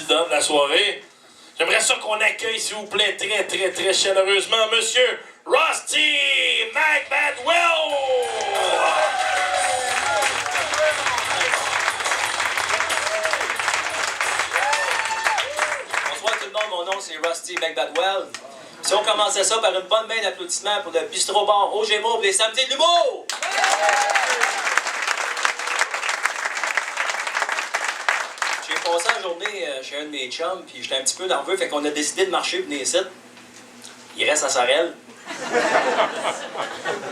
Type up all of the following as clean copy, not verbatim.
président de la soirée. J'aimerais ça qu'on accueille, s'il vous plaît, très chaleureusement, Monsieur Rusty McBadwell! Bonsoir tout le monde, mon nom c'est Rusty McBadwell. Si on commençait ça par une bonne main d'applaudissements pour le Bistrot Bar au Gémeaux pour les samedis de l'humour! J'ai passé la journée chez un de mes chums, puis j'étais un petit peu nerveux, fait qu'on a décidé de marcher pour venir ici. Il reste à Sorel.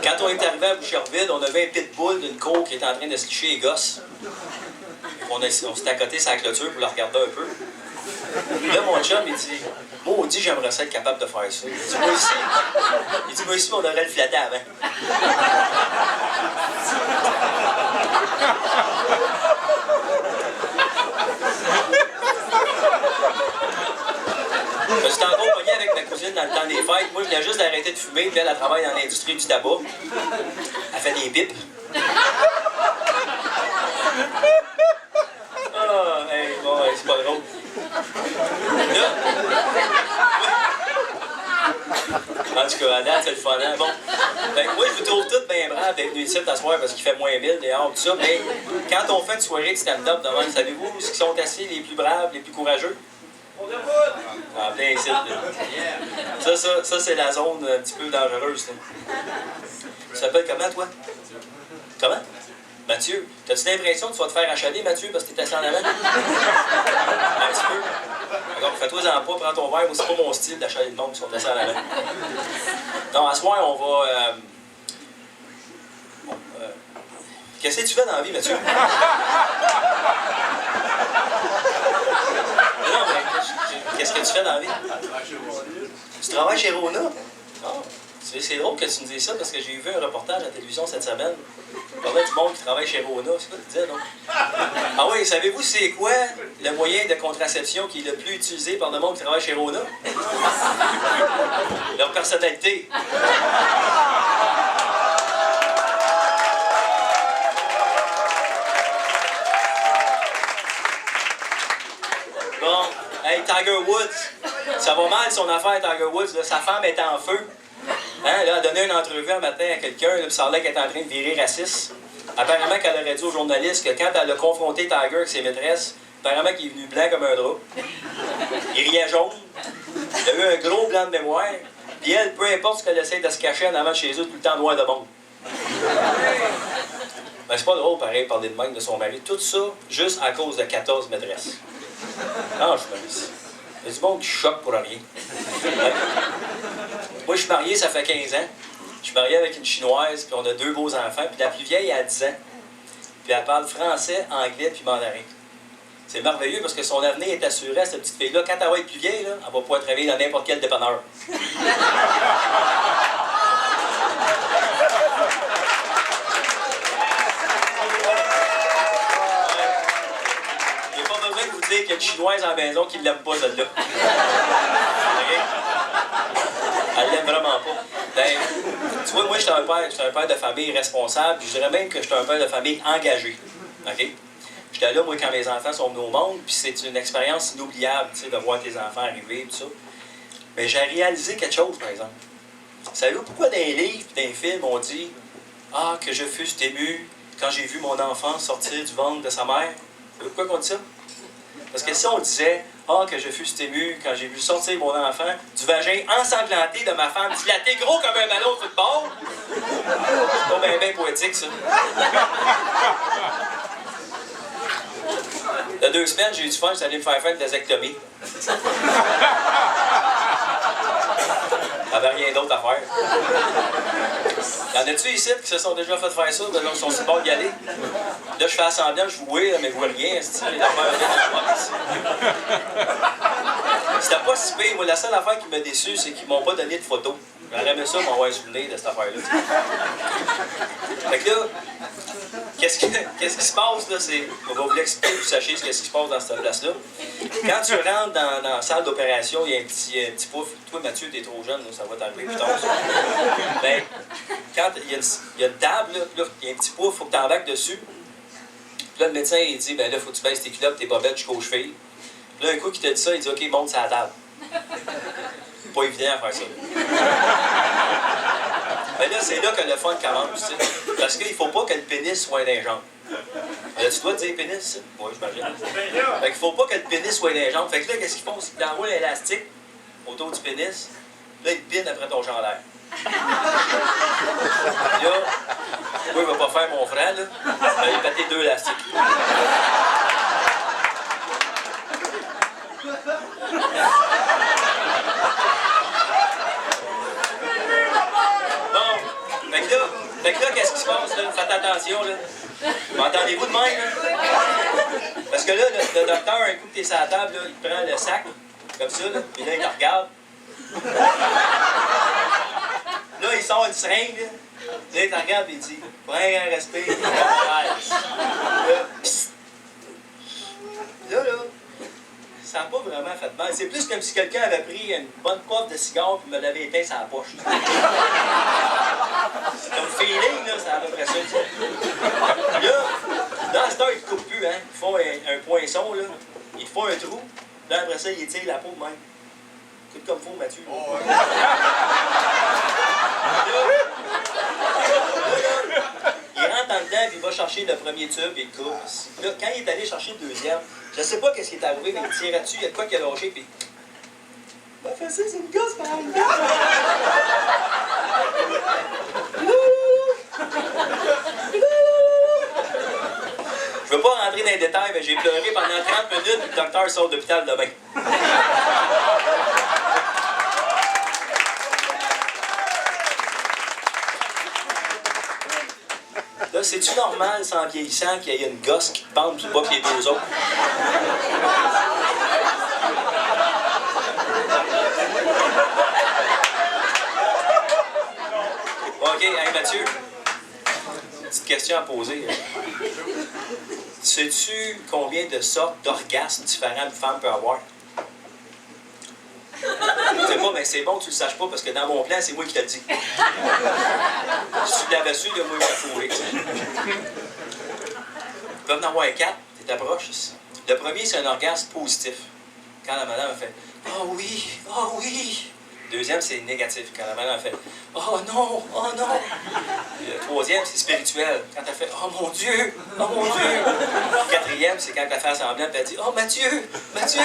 Quand on est arrivé à Boucherville, on avait un pitbull d'une cour qui était en train de se licher les gosses. On s'était à côté sur la clôture pour le regarder un peu. Là, mon chum, il dit « Maudit, j'aimerais ça être capable de faire ça. » Il dit « Moi aussi, on aurait le flatté avant. » Je suis encore pogné avec ma cousine dans le temps des fêtes. Moi, je venais juste d'arrêter de fumer, puis elle travaille dans l'industrie du tabac. Elle fait des pipes. Ah, hey, bon, c'est pas drôle. Là, en tout cas, à date, c'est le fun, hein? Bon. Ben, moi, je vous trouve toutes bien braves d'être venus ici t'asseoir parce qu'il fait moins 1000 dehors, tout ça. Mais quand on fait une soirée de stand-up demain, savez-vous ce qui sont assis les plus braves, les plus courageux? En plein ici. Ça c'est la zone un petit peu dangereuse. Là. Tu t'appelles comment, toi? Comment? Mathieu. T'as-tu l'impression que tu vas te faire achaler, Mathieu, parce que t'es assis en avant? Un petit peu. Alors, fais-toi-en pas, prends ton verre. Moi, c'est pas mon style d'achaler le monde qui sont assis en avant. Donc, à ce soir, on va... Qu'est-ce que tu fais dans la vie, Mathieu? Non, mais qu'est-ce que tu fais dans la vie? Tu travailles chez Rona? Non. C'est drôle que tu me dises ça parce que j'ai vu un reportage à la télévision cette semaine. Il parlait du monde qui travaille chez Rona. C'est quoi que tu disais, non? Ah oui, savez-vous c'est quoi le moyen de contraception qui est le plus utilisé par le monde qui travaille chez Rona? Leur personnalité. Bon, hey, Tiger Woods, ça va mal son affaire, Tiger Woods. Là. Sa femme est en feu. Hein, là, elle a donné une entrevue un matin à quelqu'un, puis ça a l'air qu'elle est en train de virer raciste. Apparemment qu'elle aurait dit aux journalistes que quand elle a confronté Tiger avec ses maîtresses, apparemment qu'il est venu blanc comme un drap. Il riait jaune. Il a eu un gros blanc de mémoire. Puis elle, peu importe ce qu'elle essaie de se cacher en avant de chez eux, tout le temps noir de monde. Ben, c'est pas drôle, pareil, parler de même de son mari. Tout ça, juste à cause de 14 maîtresses. Non, je pense. Il y a du monde qui choque pour rien. Moi, je suis marié, ça fait 15 ans. Je suis marié avec une Chinoise, puis on a 2 beaux enfants. Puis la plus vieille, elle a 10 ans. Puis elle parle français, anglais, puis mandarin. C'est merveilleux parce que son avenir est assuré à cette petite fille-là. Quand elle va être plus vieille, là, elle va pouvoir travailler dans n'importe quel dépanneur. Je vous dire qu'il y a une Chinoise à la maison qui ne l'aime pas, celle-là. Okay? Elle l'aime vraiment pas. Ben, tu vois, moi, je suis un père de famille responsable, puis je dirais même que je suis un père de famille engagé. OK? J'étais là, moi, quand mes enfants sont venus au monde, puis c'est une expérience inoubliable, tu sais, de voir tes enfants arriver, tout ça. Mais j'ai réalisé quelque chose, par exemple. Savez-vous pourquoi dans les livres et dans les films, on dit « Ah, que je fusse ému quand j'ai vu mon enfant sortir du ventre de sa mère. » Pourquoi on dit ça? Parce que si on disait « Ah, que je fus ému quand j'ai vu sortir mon enfant du vagin ensanglanté de ma femme, dilaté gros comme un ballon de football », c'est pas bien poétique, ça. Il y a 2 semaines, j'ai eu du fun, j'étais allé me faire une vasectomie. J'avais rien d'autre à faire. Y en a-tu ici qui se sont déjà fait faire ça, de là, ils sont sur le bord d'y aller? Là, je fais semblant, je vous mais je vois rien, c'était pas si pire. Moi, la seule affaire qui m'a déçu, c'est qu'ils m'ont pas donné de photos. J'aurais aimé ça m'envoyer sur le nez de cette affaire-là. Fait que là, qu'est-ce qui se passe, là, c'est... On va vous l'expliquer, vous sachiez ce qui se passe dans cette place-là. Quand tu rentres dans la salle d'opération, il y a un petit pouf. Toi, Mathieu, t'es trop jeune, là, ça va t'arriver plus tard. Ben, quand il y a une table, là, il y a un petit pouf, il faut que tu embarques dessus. Puis là, le médecin, il dit, ben là, faut que tu baisses tes culottes, tes bobettes jusqu'aux chevilles. Puis Là, un coup qui t'a dit ça, il dit OK, monte sur la table. Pas évident à faire ça. Mais là, c'est là que le fun commence, tu sais. Parce qu'il faut pas que le pénis soit dans les jambes. Là, tu dois te dire pénis? Oui, j'imagine. Fait qu'il faut pas que le pénis soit dans les jambes. Fait que là, qu'est-ce qu'ils font? Ils t'enroulent l'élastique autour du pénis. Là, ils te pinent après ton chandail. Là, moi, il va pas faire mon frère, là. Il va péter 2 élastiques. Fait que là, qu'est-ce qui se passe, là? Faites attention, là. M'entendez-vous de même, là? Parce que là, le docteur, un coup que t'es sur la table, là, il prend le sac, comme ça, là, puis là, il te regarde. Là, il sort une seringue, là. Là, il te regarde, et il dit, prends un respect, là, ça n'a pas vraiment fait mal. C'est plus comme si quelqu'un avait pris une bonne puff de cigare et me l'avait éteint sur la poche. Comme feeling, là, c'est à peu près ça. Là, dans ce temps, ils ne te coupent plus, hein. Ils font un poinçon, là. Ils te font un trou. Là, après ça, ils étirent la peau de même. Écoute comme faut, Mathieu. Oh, ouais. Il rentre en dedans, puis il va chercher le premier tube, et il coupe. Là, quand il est allé chercher le deuxième, je sais pas qu'est-ce qui est arrivé, mais il tirait dessus, il y a de quoi qui a lâché, puis... Il m'a fait ça, c'est une gosse par en dedans! Je veux pas rentrer dans les détails, mais j'ai pleuré pendant 30 minutes, et le docteur sort de l'hôpital demain. Là, c'est-tu normal, sans vieillissant, qu'il y ait une gosse qui te pende puis pas qu'il y ait 2 autres? OK, hey Mathieu, petite question à poser. Sais-tu combien de sortes d'orgasmes différents une femme peut avoir? Je sais pas, mais c'est bon que tu le saches pas parce que dans mon plan, c'est moi qui te le dis. Si tu l'avais su, là, moi, je l'ai fourré. Tu peux en avoir 4, tu t'approches. Le premier, c'est un orgasme positif. Quand la madame a fait « Oh oui, oh oui ». Le deuxième, c'est négatif. Quand la madame a fait « Oh non, oh non ». Le troisième, c'est spirituel. Quand elle fait « Oh mon Dieu, oh mon Dieu ». Le quatrième, c'est quand elle fait semblant, elle dit « Oh Mathieu, Mathieu ».